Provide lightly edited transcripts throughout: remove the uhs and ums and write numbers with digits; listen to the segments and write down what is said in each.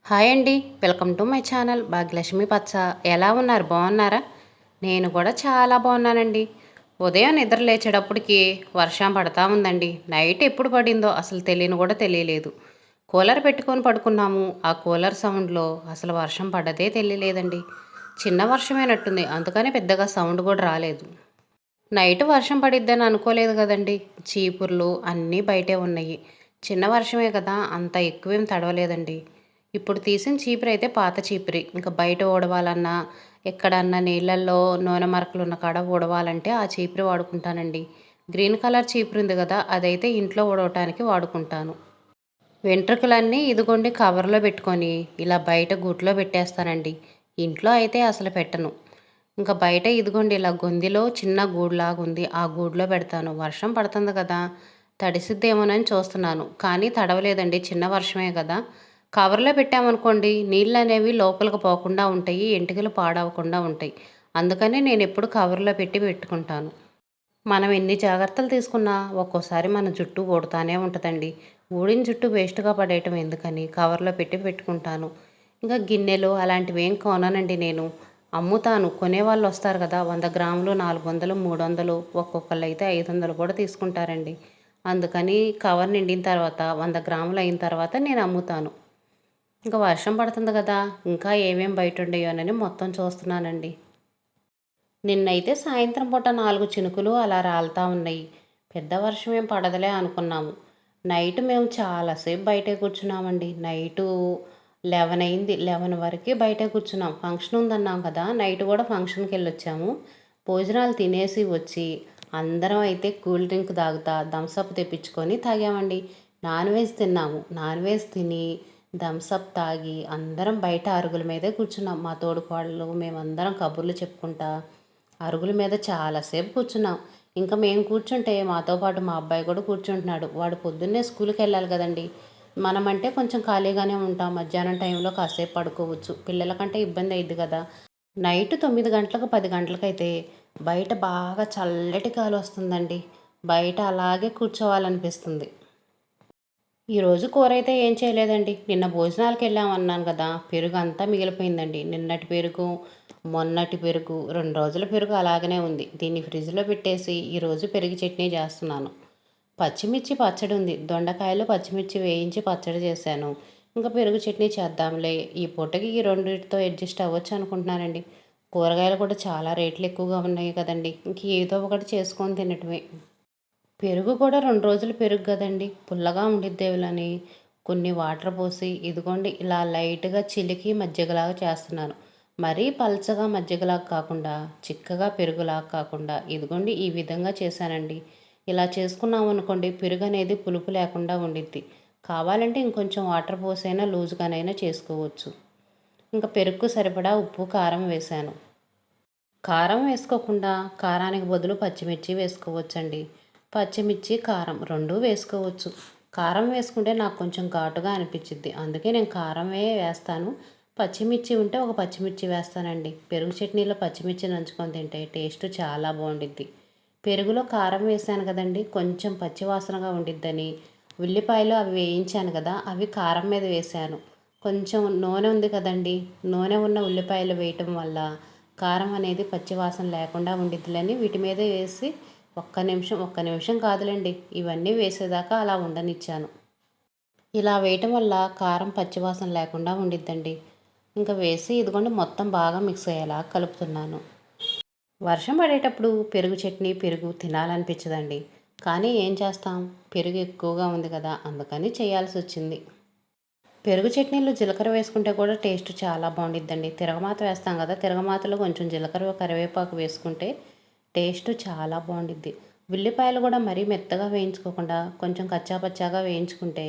Hi అండి. Welcome to my channel Bhagyalakshmi పచ్చ. ఎలా ఉన్నారు? బాగున్నారా? నేను కూడా చాలా బాగున్నానండి. ఉదయం నిద్ర లేచేటప్పటికి వర్షం పడతా ఉందండి. నైట్ ఎప్పుడు పడిందో అసలు తెలియని కూడా తెలియలేదు. కూలర్ పెట్టుకొని పడుకున్నాము. ఆ కూలర్ సౌండ్లో అసలు వర్షం పడ్డదే తెలియలేదండి. చిన్న వర్షమేనట్టుంది, అందుకని పెద్దగా సౌండ్ కూడా రాలేదు. నైట్ వర్షం పడిద్దని అనుకోలేదు కదండి. చీపుర్లు అన్నీ బయటే ఉన్నాయి. చిన్న వర్షమే కదా, అంత ఎక్కువేం తడవలేదండి. ఇప్పుడు తీసిన చీపురు అయితే పాత చీపురి. ఇంకా బయట ఊడవాలన్నా, ఎక్కడన్నా నీళ్ళల్లో నూనె మరకలు ఉన్న కాడ ఊడవాలంటే ఆ చీపురు వాడుకుంటానండి. గ్రీన్ కలర్ చీపురు ఉంది కదా, అదైతే ఇంట్లో ఊడవటానికి వాడుకుంటాను. వెంట్రుకలన్నీ ఇదిగోండి కవర్లో పెట్టుకొని ఇలా బయట గూట్లో పెట్టేస్తానండి. ఇంట్లో అయితే అసలు పెట్టను. ఇంకా బయట ఇదిగోండి ఇలా గొందిలో చిన్న గూడులాగా ఉంది, ఆ గూడులో పెడతాను. వర్షం పడుతుంది కదా, తడిసిద్దేమోనని చూస్తున్నాను, కానీ తడవలేదండి. చిన్న వర్షమే కదా. కవర్లో పెట్టామనుకోండి నీళ్ళు అనేవి లోపలికి పోకుండా ఉంటాయి, ఎంటికలు పాడవకుండా ఉంటాయి. అందుకని నేను ఎప్పుడు కవర్లో పెట్టుకుంటాను. మనం ఎన్ని జాగ్రత్తలు తీసుకున్నా ఒక్కోసారి మన జుట్టు ఊడుతానే ఉంటుందండి. ఊడిన జుట్టు వేస్ట్గా పడేయటం ఎందుకని కవర్లో పెట్టుకుంటాను. ఇంకా గిన్నెలు అలాంటివి ఏం కొననండి నేను. అమ్ముతాను. కొనేవాళ్ళు వస్తారు కదా, 100 గ్రాములు 400, 300, ఒక్కొక్కళ్ళు అయితే 500 కూడా తీసుకుంటారండి. అందుకని కవర్ నిండిన తర్వాత 100 గ్రాములు అయిన తర్వాత నేను అమ్ముతాను. ఇంకా వర్షం పడుతుంది కదా, ఇంకా ఏమేం బయట ఉండయోనని మొత్తం చూస్తున్నానండి. నిన్నైతే సాయంత్రం పూట 4 చినుకులు అలా రాలుతా ఉన్నాయి. పెద్ద వర్షం ఏం పడదులే అనుకున్నాము. నైట్ మేము చాలాసేపు బయటే కూర్చున్నామండి. నైటు 11 అయింది. 11 వరకు బయటే కూర్చున్నాం. ఫంక్షన్ ఉందన్నాం కదా, నైట్ కూడా ఫంక్షన్కి వెళ్ళొచ్చాము. భోజనాలు తినేసి వచ్చి అందరం అయితే కూల్ డ్రింక్ తాగుతా థమ్సప్ తెప్పించుకొని తాగామండి. నాన్ వెజ్ తిన్నాము. నాన్ వెజ్ తిని థమ్సప్ తాగి అందరం బయట అరుగుల మీదే కూర్చున్నాం. మా తోడుకోడళ్ళు మేమందరం కబుర్లు చెప్పుకుంటా అరుగుల మీద చాలాసేపు కూర్చున్నాం. ఇంకా మేము కూర్చుంటే మాతో పాటు మా అబ్బాయి కూడా కూర్చుంటున్నాడు. వాడు పొద్దున్నే స్కూల్కి వెళ్ళాలి కదండి. మనమంటే కొంచెం ఖాళీగానే ఉంటాం. మధ్యాహ్నం టైంలో కాసేపు పడుకోవచ్చు. పిల్లలకంటే ఇబ్బంది అయింది కదా. నైట్ 9 గంటలకు 10 గంటలకైతే బయట బాగా చల్లటి గాలి వస్తుందండి. బయట అలాగే కూర్చోవాలనిపిస్తుంది. ఈరోజు కూర అయితే ఏం చేయలేదండి. నిన్న భోజనాలకు వెళ్ళామన్నాను కదా, పెరుగు అంతా మిగిలిపోయిందండి. నిన్నటి పెరుగు, మొన్నటి పెరుగు, 2 రోజుల పెరుగు అలాగనే ఉంది. దీన్ని ఫ్రిడ్జ్లో పెట్టేసి ఈరోజు పెరుగు చట్నీ చేస్తున్నాను. పచ్చిమిర్చి పచ్చడి ఉంది. దొండకాయలు పచ్చిమిర్చి వేయించి పచ్చడి చేశాను. ఇంకా పెరుగు చట్నీ చేద్దాంలే, ఈ పూటకి ఈ రెండింటితో అడ్జస్ట్ అవ్వచ్చు అనుకుంటున్నానండి. కూరగాయలు కూడా చాలా రేట్లు ఎక్కువగా ఉన్నాయి కదండి. ఇంక ఏదో ఒకటి చేసుకొని తినటమే. పెరుగు కూడా 2 రోజులు పెరుగు కదండి, పుల్లగా ఉండిద్దేవులని కొన్ని వాటర్ పోసి ఇదిగోండి ఇలా లైట్గా చిలికి మజ్జిగలాగా చేస్తున్నాను. మరీ పల్చగా మజ్జిగలాగా కాకుండా, చిక్కగా పెరుగులాగా కాకుండా ఇదిగోండి ఈ విధంగా చేశానండి. ఇలా చేసుకున్నాం అనుకోండి పెరుగు అనేది పులుపు లేకుండా ఉండిద్ది. కావాలంటే ఇంకొంచెం వాటర్ పోసైనా లూజ్గానైనా చేసుకోవచ్చు. ఇంకా పెరుగుకు సరిపడా ఉప్పు కారం వేశాను. కారం వేసుకోకుండా కారానికి బదులు పచ్చిమిర్చి వేసుకోవచ్చండి. పచ్చిమిర్చి కారం రెండూ వేసుకోవచ్చు. కారం వేసుకుంటే నాకు కొంచెం ఘాటుగా అనిపించిద్ది, అందుకే నేను కారమే వేస్తాను. పచ్చిమిర్చి ఉంటే ఒక పచ్చిమిర్చి వేస్తానండి. పెరుగు చట్నీలో పచ్చిమిర్చి నంచుకొని తింటే టేస్ట్ చాలా బాగుండిద్ది. పెరుగులో కారం వేసాను కదండి, కొంచెం పచ్చివాసనగా ఉండిద్దని ఉల్లిపాయలు అవి వేయించాను కదా, అవి కారం మీద వేశాను. కొంచెం నూనె ఉంది కదండి, నూనె ఉన్న ఉల్లిపాయలు వేయటం వల్ల కారం అనేది పచ్చివాసన లేకుండా ఉండిద్దిలని వీటి మీద వేసి ఒక్క నిమిషం కాదులేండి, ఇవన్నీ వేసేదాకా అలా ఉండనిచ్చాను. ఇలా వేయటం వల్ల కారం పచ్చివాసన లేకుండా ఉండిద్దండి. ఇంకా వేసి ఇదిగోండి మొత్తం బాగా మిక్స్ అయ్యేలా కలుపుతున్నాను. వర్షం పడేటప్పుడు పెరుగు చట్నీ పెరుగు తినాలనిపించదండి, కానీ ఏం చేస్తాం, పెరుగు ఎక్కువగా ఉంది కదా, అందుకని చేయాల్సి వచ్చింది. పెరుగు చట్నీలో జీలకర్ర వేసుకుంటే కూడా టేస్ట్ చాలా బాగుండిద్దండి. తిరగమాత వేస్తాం కదా, తిరగమాతలో కొంచెం జీలకర్ర కరివేపాకు వేసుకుంటే టేస్ట్ చాలా బాగుండిద్ది. ఉల్లిపాయలు కూడా మరీ మెత్తగా వేయించుకోకుండా కొంచెం కచ్చాపచ్చాగా వేయించుకుంటే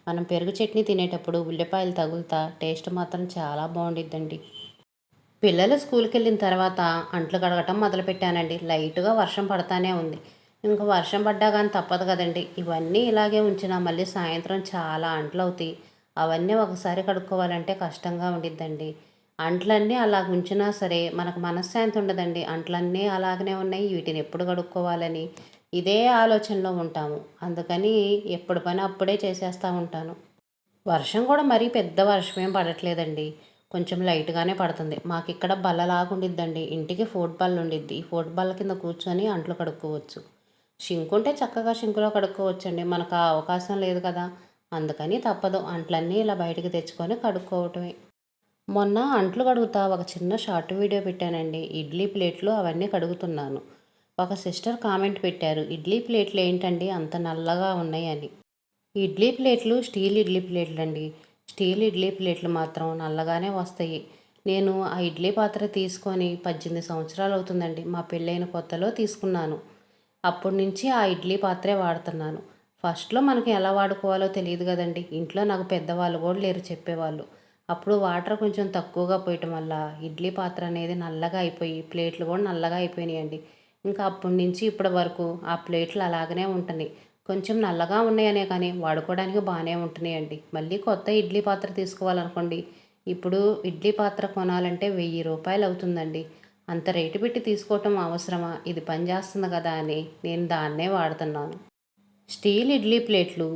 మనం పెరుగు చట్నీ తినేటప్పుడు ఉల్లిపాయలు తగులుతా టేస్ట్ మాత్రం చాలా బాగుండిద్దండి. పిల్లలు స్కూల్కి వెళ్ళిన తర్వాత అంట్లు కడగటం మొదలుపెట్టానండి. లైట్గా వర్షం పడతానే ఉంది. ఇంకా వర్షం పడ్డా కానీ తప్పదు కదండి. ఇవన్నీ ఇలాగే ఉంచినా మళ్ళీ సాయంత్రం చాలా అంట్లు అవుతాయి. అవన్నీ ఒకసారి కడుక్కోవాలంటే కష్టంగా ఉండిద్దండి. అంట్లన్నీ అలా ఉంచినా సరే మనకు మనశ్శాంతి ఉండదండి. అంట్లన్నీ అలాగనే ఉన్నాయి, వీటిని ఎప్పుడు కడుక్కోవాలని ఇదే ఆలోచనలో ఉంటాము. అందుకని ఎప్పుడు పని అప్పుడే చేసేస్తూ ఉంటాను. వర్షం కూడా మరీ పెద్ద వర్షమేం పడట్లేదండి. కొంచెం లైట్‌గానే పడుతుంది. మాకిక్కడ బల్లలాగుండిద్దండి. ఇంటికి ఫోట్ బల్ల ఉండిద్ది. ఈ ఫోట్ బల్ల కింద కూర్చొని అంట్లు కడుక్కోవచ్చు. షింక్ ఉంటే చక్కగా షింకులో కడుక్కోవచ్చండి. మనకు ఆ అవకాశం లేదు కదా! అందుకని తప్పదు. అంట్లన్నీ ఇలా బయటికి తెచ్చుకొని కడుక్కోవటమే. మొన్న అంట్లు కడుగుతా ఒక చిన్న షార్ట్ వీడియో పెట్టానండి. ఇడ్లీ ప్లేట్లు అవన్నీ కడుగుతున్నాను. ఒక సిస్టర్ కామెంట్ పెట్టారు. ఇడ్లీ ప్లేట్లు ఏంటండి అంత నల్లగా ఉన్నాయని. ఇడ్లీ ప్లేట్లు స్టీల్ ఇడ్లీ ప్లేట్లండి. స్టీల్ ఇడ్లీ ప్లేట్లు మాత్రం నల్లగానే వస్తాయి. నేను ఆ ఇడ్లీ పాత్ర తీసుకొని 18 సంవత్సరాలు అవుతుందండి. మా పెళ్ళైన కొత్తలో తీసుకున్నాను. అప్పటి నుంచి ఆ ఇడ్లీ పాత్రే వాడుతున్నాను. ఫస్ట్‌లో మనకి ఎలా వాడుకోవాలో తెలియదు కదండీ. ఇంట్లో నాకు పెద్దవాళ్ళు కూడా లేరు చెప్పేవాళ్ళు. అప్పుడు వాటర్ కొంచెం తక్కువగా పోయటం వల్ల ఇడ్లీ పాత్ర అనేది నల్లగా అయిపోయి ప్లేట్లు కూడా నల్లగా అయిపోయినాయండి. ఇంకా అప్పటి నుంచి ఇప్పటి వరకు ఆ ప్లేట్లు అలాగనే ఉంటున్నాయి. కొంచెం నల్లగా ఉన్నాయనే కానీ వాడుకోవడానికి బాగానే ఉంటున్నాయండి. మళ్ళీ కొత్త ఇడ్లీ పాత్ర తీసుకోవాలనుకోండి, ఇప్పుడు ఇడ్లీ పాత్ర కొనాలంటే 1000 రూపాయలు అవుతుందండి. అంత రేటు పెట్టి తీసుకోవటం అవసరమా? ఇది పనిచేస్తుంది కదా అని నేను దాన్నే వాడుతున్నాను. స్టీల్ ఇడ్లీ ప్లేట్లు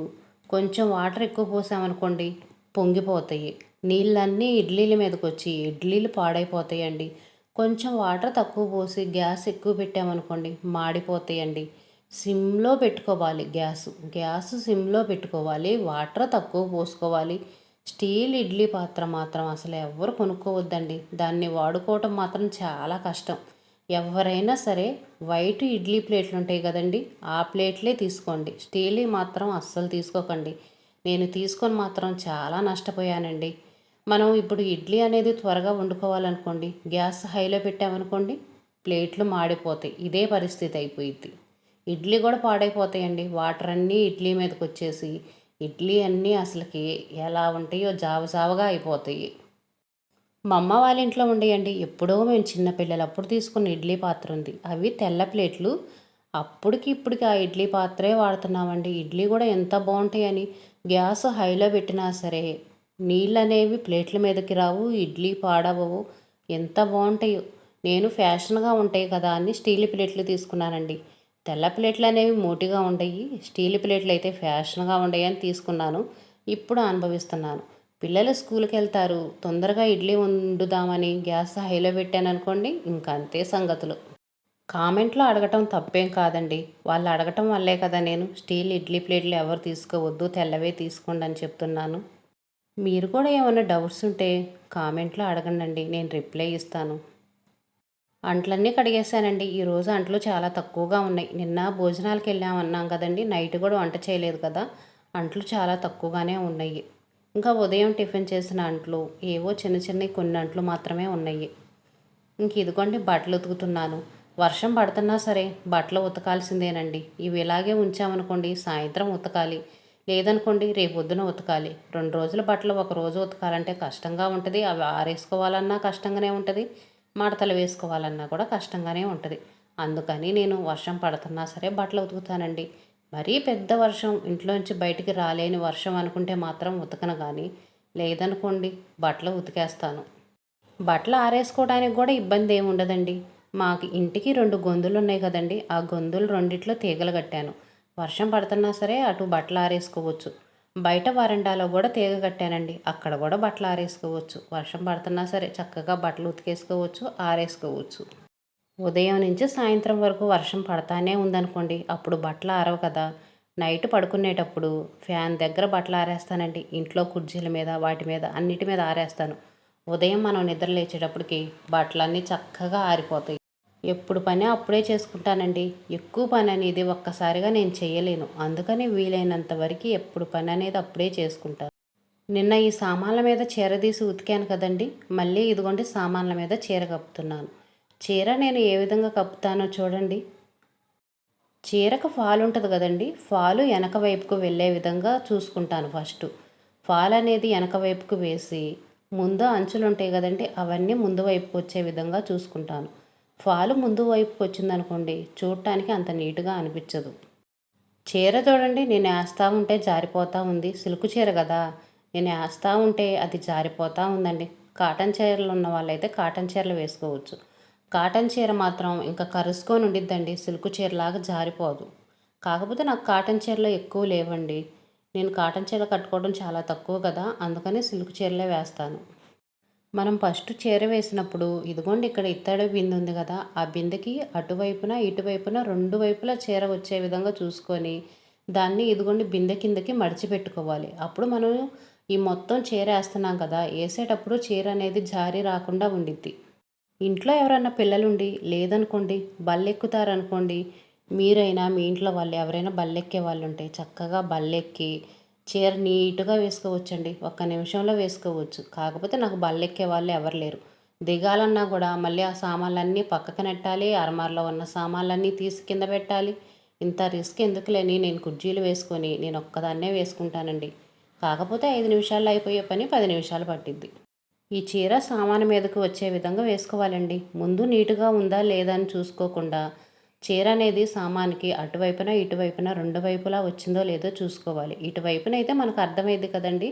కొంచెం వాటర్ ఎక్కువ పోసామనుకోండి పొంగిపోతాయి. నీళ్ళన్నీ ఇడ్లీల మీదకొచ్చి ఇడ్లీలు పాడైపోతాయండి. కొంచెం వాటర్ తక్కువ పోసి గ్యాస్ ఎక్కువ పెట్టామనుకోండి మాడిపోతాయండి. సిమ్‌లో పెట్టుకోవాలి గ్యాసు. గ్యాసు సిమ్‌లో పెట్టుకోవాలి. వాటర్ తక్కువ పోసుకోవాలి. స్టీల్ ఇడ్లీ పాత్ర మాత్రం అసలు ఎవ్వరు కొనుక్కోవద్దండి. దాన్ని వాడుకోవటం మాత్రం చాలా కష్టం. ఎవరైనా సరే వైట్ ఇడ్లీ ప్లేట్లు ఉంటాయి కదండి, ఆ ప్లేట్లే తీసుకోండి. స్టీల్‌వి మాత్రం అస్సలు తీసుకోకండి. నేను తీసుకొని మాత్రం చాలా నష్టపోయానండి. మనం ఇప్పుడు ఇడ్లీ అనేది త్వరగా వండుకోవాలనుకోండి, గ్యాస్ హైలో పెట్టామనుకోండి, ప్లేట్లు మాడిపోతాయి. ఇదే పరిస్థితి అయిపోయిద్ది. ఇడ్లీ కూడా పాడైపోతాయండి. వాటర్ అన్నీ ఇడ్లీ మీదకొచ్చేసి, ఇడ్లీ అన్నీ అసలకి ఎలా ఉంటాయో జావ జావగా అయిపోతాయి. మా అమ్మ వాళ్ళ ఇంట్లో ఉండేయండి. ఎప్పుడో మేము చిన్న పిల్లలప్పుడు తీసుకున్న ఇడ్లీ పాత్ర ఉంది. అవి తెల్ల ప్లేట్లు. అప్పటికి ఇప్పటికి ఆ ఇడ్లీ పాత్రే వాడుతున్నామండి. ఇడ్లీ కూడా ఎంత బాగుంటాయని గ్యాస్ హైలో పెట్టినా సరే నీళ్ళనేవి ప్లేట్ల మీదకి రావు. ఇడ్లీ పాడవవు. ఎంత బాగుంటాయో. నేను ఫ్యాషన్గా ఉంటాయి కదా అని స్టీల్ ప్లేట్లు తీసుకున్నానండి. తెల్ల ప్లేట్లు అనేవి మోటిగా ఉండయి. స్టీల్ ప్లేట్లు అయితే ఫ్యాషన్గా ఉండయి అని తీసుకున్నాను. ఇప్పుడు అనుభవిస్తున్నాను. పిల్లలు స్కూల్కి వెళ్తారు. తొందరగా ఇడ్లీ వండుదామని గ్యాస్ హైలో పెట్టాననుకోండి ఇంక అంతే సంగతులు. కామెంట్లో అడగటం తప్పేం కాదండి. వాళ్ళు అడగటం వల్లే కదా నేను స్టీల్ ఇడ్లీ ప్లేట్లు ఎవరు తీసుకోవద్దు తెల్లవే తీసుకోండి అని చెప్తున్నాను. మీరు కూడా ఏమైనా డౌట్స్ ఉంటే కామెంట్లో అడగండి, నేను రిప్లై ఇస్తాను. అంట్లన్నీ కడిగేశానండి. ఈరోజు అంట్లు చాలా తక్కువగా ఉన్నాయి. నిన్న భోజనాలకు వెళ్ళామన్నాం కదండి, నైట్ కూడా వంట చేయలేదు కదా, అంట్లు చాలా తక్కువగానే ఉన్నాయి. ఇంకా ఉదయం టిఫిన్ చేసిన అంట్లు ఏవో చిన్న చిన్నవి కొన్ని అంట్లు మాత్రమే ఉన్నాయి. ఇంక ఇదిగోండి బట్టలు ఉతుకుతున్నాను. వర్షం పడుతున్నా సరే బట్టలు ఉతకాల్సిందేనండి. ఇవి ఇలాగే ఉంచామనుకోండి సాయంత్రం ఉతకాలి. లేదనుకోండి రేపొద్దున ఉతకాలి. 2 రోజుల బట్టలు ఒక రోజు ఉతకాలంటే కష్టంగా ఉంటుంది. అవి ఆరేసుకోవాలన్నా కష్టంగానే ఉంటుంది. మడతలు వేసుకోవాలన్నా కూడా కష్టంగానే ఉంటుంది. అందుకని నేను వర్షం పడుతున్నా సరే బట్టలు ఉతుకుతానండి. మరీ పెద్ద వర్షం ఇంట్లోంచి బయటికి రాలేని వర్షం అనుకుంటే మాత్రం ఉతకను కానీ లేదనుకోండి బట్టలు ఉతికేస్తాను. బట్టలు ఆరేసుకోవడానికి కూడా ఇబ్బంది ఏమి ఉండదండి. మాకు ఇంటికి 2 గొంతులు ఉన్నాయి కదండి, ఆ గొంతులు రెండిట్లో తీగలు కట్టాను. వర్షం పడుతున్నా సరే అటు బట్టలు ఆరేసుకోవచ్చు. బయట వరండాలో కూడా తీగ కట్టానండి, అక్కడ కూడా బట్టలు ఆరేసుకోవచ్చు. వర్షం పడుతున్నా సరే చక్కగా బట్టలు ఉతికేసుకోవచ్చు, ఆరేసుకోవచ్చు. ఉదయం నుంచి సాయంత్రం వరకు వర్షం పడతానే ఉందనుకోండి అప్పుడు బట్టలు ఆరవు కదా. నైట్ పడుకునేటప్పుడు ఫ్యాన్ దగ్గర బట్టలు ఆరేస్తానండి. ఇంట్లో కుర్చీల మీద వాటి మీద అన్నిటి మీద ఆరేస్తాను. ఉదయం మనం నిద్ర లేచేటప్పటికి బట్టలన్నీ చక్కగా ఆరిపోతాయి. ఎప్పుడు పని అప్పుడే చేసుకుంటానండి. ఎక్కువ పని అనేది ఒక్కసారిగా నేను చేయలేను. అందుకని వీలైనంత వరకు ఎప్పుడు పని అనేది అప్పుడే చేసుకుంటాను. నిన్న ఈ సామాన్ల మీద చీర తీసి ఉతికాను కదండి, మళ్ళీ ఇదిగోండి సామాన్ల మీద చీర కప్పుతున్నాను. చీర నేను ఏ విధంగా కప్పుతానో చూడండి. చీరకు ఫాల్ ఉంటుంది కదండి, ఫాలు వెనక వైపుకు వెళ్ళే విధంగా చూసుకుంటాను ఫస్ట్. ఫాల్ అనేది వెనక వైపుకు వేసి ముందు అంచులు ఉంటాయి కదండి, అవన్నీ ముందు వైపుకు వచ్చే విధంగా చూసుకుంటాను. ఫాలు ముందు వైపుకు వచ్చిందనుకోండి చూడటానికి అంత నీట్గా అనిపించదు. చీర చూడండి నేను వేస్తూ ఉంటే జారిపోతూ ఉంది. సిల్క్ చీర కదా, నేను వేస్తూ ఉంటే అది జారిపోతూ ఉందండి. కాటన్ చీరలు ఉన్న వాళ్ళైతే కాటన్ చీరలు వేసుకోవచ్చు. కాటన్ చీర మాత్రం ఇంకా కరుసుకొని ఉండిద్దండి, సిల్క్ చీరలాగా జారిపోదు. కాకపోతే నాకు కాటన్ చీరలు ఎక్కువ లేవండి. నేను కాటన్ చీర కట్టుకోవడం చాలా తక్కువ కదా, అందుకని సిల్క్ చీరలే వేస్తాను. మనం ఫస్ట్ చీర వేసినప్పుడు ఇదిగోండి ఇక్కడ ఇత్తడి బిందె ఉంది కదా, ఆ బిందెకి అటువైపున ఇటువైపున రెండు వైపులా చీర వచ్చే విధంగా చూసుకొని దాన్ని ఇదిగోండి బిందె కిందకి మడిచి పెట్టుకోవాలి. అప్పుడు మనం ఈ మొత్తం చీర వేస్తున్నాం కదా, వేసేటప్పుడు చీర అనేది జారి రాకుండా ఉండిద్ది. ఇంట్లో ఎవరైనా పిల్లలుండి లేదనుకోండి బల్లెక్కుతారనుకోండి, మీరైనా మీ ఇంట్లో వాళ్ళు ఎవరైనా బల్లెక్కే వాళ్ళు ఉంటే చక్కగా బల్లెక్కి చీర నీట్గా వేసుకోవచ్చండి. ఒక్క నిమిషంలో వేసుకోవచ్చు. కాకపోతే నాకు బల్లెక్కే వాళ్ళు ఎవరు లేరు. దిగాలన్నా కూడా మళ్ళీ ఆ సామాన్లన్నీ పక్కకు నెట్టాలి, అరమారలో ఉన్న సామాన్లన్నీ తీసి కింద పెట్టాలి. ఇంత రిస్క్ ఎందుకులేని నేను కుర్చీలు వేసుకొని నేను ఒక్కదాన్నే వేసుకుంటానండి. కాకపోతే 5 నిమిషాల్లో అయిపోయే పని 10 నిమిషాలు పట్టిద్ది. ఈ చీర సామాను మీదకు వచ్చే విధంగా వేసుకోవాలండి. ముందు నీటుగా ఉందా లేదా అని చూసుకోకుండా చీర అనేది సామానికి అటువైపున ఇటువైపున రెండు వైపులా వచ్చిందో లేదో చూసుకోవాలి. ఇటువైపున అయితే మనకు అర్థమైంది కదండి,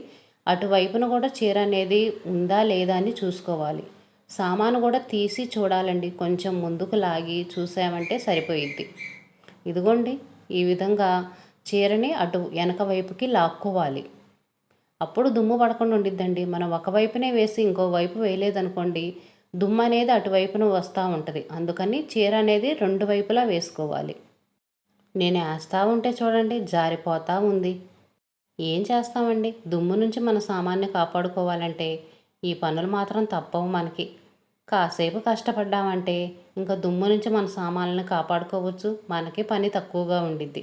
అటువైపున కూడా చీర అనేది ఉందా లేదా అని చూసుకోవాలి. సామాను కూడా తీసి చూడాలండి. కొంచెం ముందుకు లాగి చూసామంటే సరిపోయిద్ది. ఇదిగోండి ఈ విధంగా చీరని అటు వెనక వైపుకి లాక్కోవాలి. అప్పుడు దుమ్ము పడకుండా ఉండిద్దండి. మనం ఒకవైపునే వేసి ఇంకో వైపు వేయలేదనుకోండి, దుమ్ము అనేది అటువైపున వస్తూ ఉంటుంది. అందుకని చీర అనేది రెండు వైపులా వేసుకోవాలి. నేను వేస్తూ ఉంటే చూడండి జారిపోతూ ఉంది. ఏం చేస్తామండి, దుమ్ము నుంచి మన సామాన్ని కాపాడుకోవాలంటే ఈ పనులు మాత్రం తప్పవు మనకి. కాసేపు కష్టపడ్డామంటే ఇంకా దుమ్ము నుంచి మన సామాన్లను కాపాడుకోవచ్చు. మనకి పని తక్కువగా ఉండిద్ది.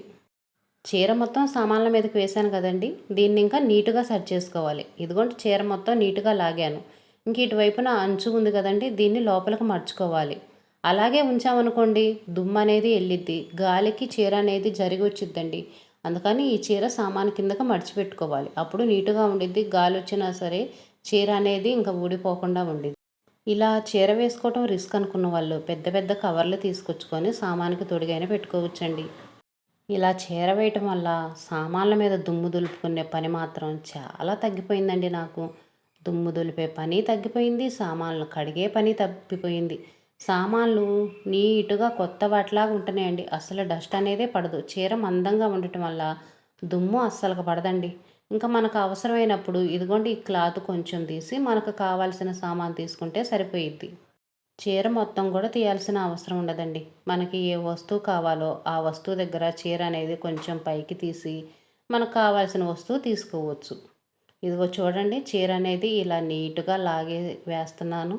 చీర మొత్తం సామాన్ల మీదకి వేసాను కదండి, దీన్ని ఇంకా నీట్గా సెట్ చేసుకోవాలి. ఇదిగోండి చీర మొత్తం నీట్గా లాగాను. ఇంక ఇటువైపున అంచు ఉంది కదండి, దీన్ని లోపలికి మర్చుకోవాలి. అలాగే ఉంచామనుకోండి దుమ్ము అనేది వెళ్ళిద్ది, గాలికి చీర అనేది జరిగి వచ్చిద్దండి. అందుకని ఈ చీర సామాన్ కిందకి మడిచిపెట్టుకోవాలి. అప్పుడు నీట్గా ఉండిద్ది. గాలి వచ్చినా సరే చీర అనేది ఇంకా ఊడిపోకుండా ఉండిద్ది. ఇలా చీర వేసుకోవటం రిస్క్ అనుకున్న వాళ్ళు పెద్ద పెద్ద కవర్లు తీసుకొచ్చుకొని సామానికి తొడిగైనా పెట్టుకోవచ్చండి. ఇలా చీర వేయటం వల్ల సామాన్ల మీద దుమ్ము దులుపుకునే పని మాత్రం చాలా తగ్గిపోయిందండి నాకు. దుమ్ము దులిపే పని తగ్గిపోయింది, సామాన్లు కడిగే పని తప్పిపోయింది. సామాన్లు నీటుగా కొత్త వాటిలాగా ఉంటున్నాయండి. అసలు డస్ట్ అనేదే పడదు. చీర మందంగా ఉండటం వల్ల దుమ్ము అస్సలు పడదండి. ఇంకా మనకు అవసరమైనప్పుడు ఇదిగోండి ఈ క్లాత్ కొంచెం తీసి మనకు కావాల్సిన సామాన్ తీసుకుంటే సరిపోయిద్ది. చీర మొత్తం కూడా తీయాల్సిన అవసరం ఉండదండి. మనకి ఏ వస్తువు కావాలో ఆ వస్తువు దగ్గర చీర అనేది కొంచెం పైకి తీసి మనకు కావాల్సిన వస్తువు తీసుకోవచ్చు. ఇదిగో చూడండి చీర అనేది ఇలా నీట్గా లాగే వేస్తున్నాను.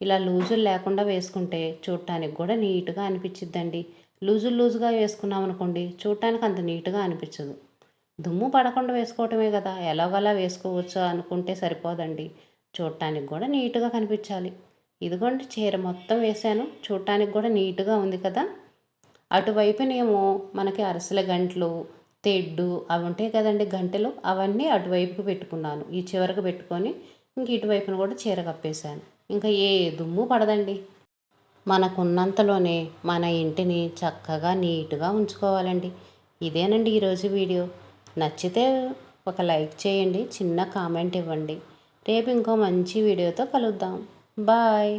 ఇలా లూజులు లేకుండా వేసుకుంటే చూడటానికి కూడా నీట్గా అనిపించిద్దండి. లూజుగా వేసుకున్నాం అనుకోండి చూడటానికి అంత నీట్గా అనిపించదు. దుమ్ము పడకుండా వేసుకోవటమే కదా, ఎలాగోలా వేసుకోవచ్చు అనుకుంటే సరిపోదండి. చూడటానికి కూడా నీట్గా కనిపించాలి. ఇదిగోండి చీర మొత్తం వేసాను, చూడటానికి కూడా నీట్గా ఉంది కదా. అటువైపునేమో మనకి అరసల గంటలు తెడ్డు అవి ఉంటాయి కదండి గంటలు, అవన్నీ అటువైపుకి పెట్టుకున్నాను. ఈ చివరకు పెట్టుకొని ఇంక ఇటువైపున కూడా చీర కప్పేశాను. ఇంకా ఏ దుమ్ము పడదండి. మనకున్నంతలోనే మన ఇంటిని చక్కగా నీట్గా ఉంచుకోవాలండి. ఇదేనండి ఈరోజు వీడియో. నచ్చితే ఒక లైక్ చేయండి, చిన్న కామెంట్ ఇవ్వండి. రేపు ఇంకో మంచి వీడియోతో కలుద్దాం. బాయ్.